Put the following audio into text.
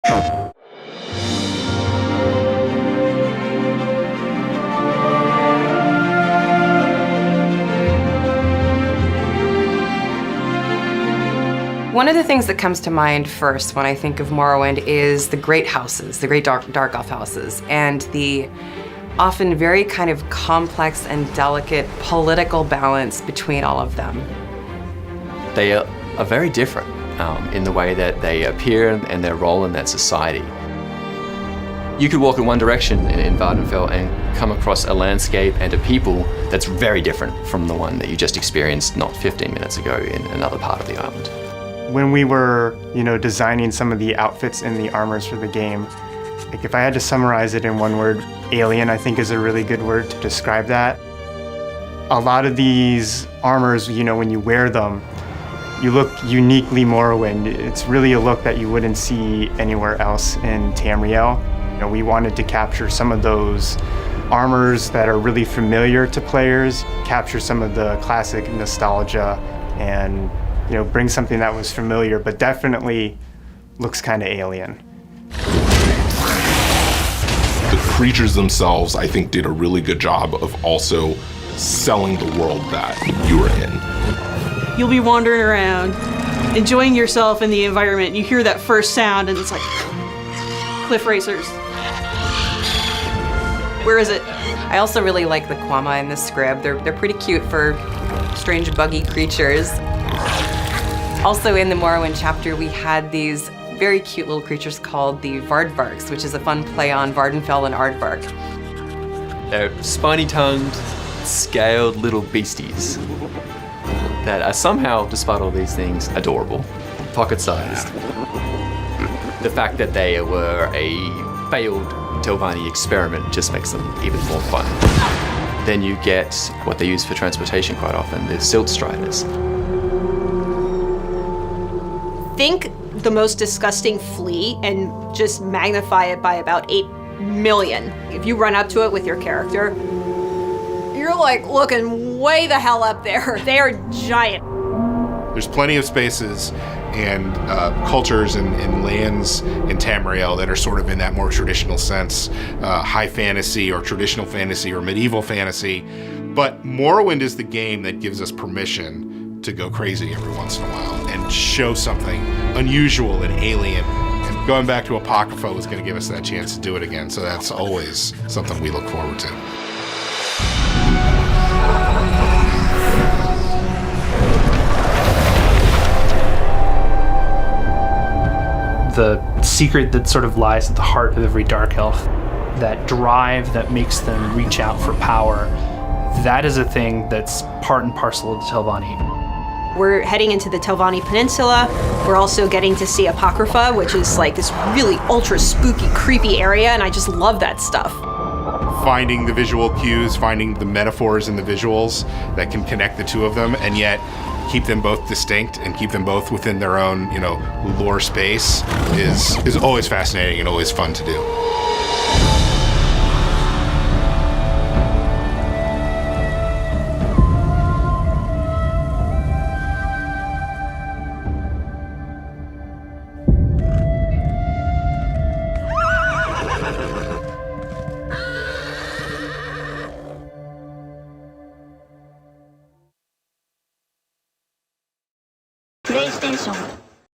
One of the things that comes to mind first when I think of Morrowind is the great houses, the great dark elf houses, and the often very kind of complex and delicate political balance between all of them. They are very different in the way that they appear and their role in that society. You could walk in one direction in Vvardenfell and come across a landscape and a people that's very different from the one that you just experienced not 15 minutes ago in another part of the island. When we were, designing some of the outfits and the armors for the game, like if I had to summarize it in one word, alien, I think is a really good word to describe that. A lot of these armors, when you wear them, you look uniquely Morrowind. It's really a look that you wouldn't see anywhere else in Tamriel. We wanted to capture some of those armors that are really familiar to players, capture some of the classic nostalgia, and bring something that was familiar, but definitely looks kind of alien. The creatures themselves, I think, did a really good job of also selling the world that you were in. You'll be wandering around, enjoying yourself in the environment. You hear that first sound, and it's like cliff racers. Where is it? I also really like the Quama in the scrib. They're pretty cute for strange buggy creatures. Also in the Morrowind chapter, we had these very cute little creatures called the Vardvarks, which is a fun play on Vvardenfell and Aardvark. They're spiny-tongued, scaled little beasties that are somehow, despite all these things, adorable, pocket-sized. The fact that they were a failed Telvanni experiment just makes them even more fun. Then you get what they use for transportation quite often, the silt striders. Think the most disgusting flea and just magnify it by about 8 million. If you run up to it with your character, you're like looking way the hell up there. They are giant. There's plenty of spaces and cultures and lands in Tamriel that are sort of in that more traditional sense, high fantasy or traditional fantasy or medieval fantasy. But Morrowind is the game that gives us permission to go crazy every once in a while and show something unusual and alien. And going back to Apocrypha was going to give us that chance to do it again. So that's always something we look forward to. The secret that sort of lies at the heart of every dark elf, that drive that makes them reach out for power, that is a thing that's part and parcel of the Telvanni. We're heading into the Telvanni Peninsula. We're also getting to see Apocrypha, which is like this really ultra spooky, creepy area, and I just love that stuff. Finding the visual cues, finding the metaphors and the visuals that can connect the two of them, and yet keep them both distinct and keep them both within their own, lore space is always fascinating and always fun to do. PlayStation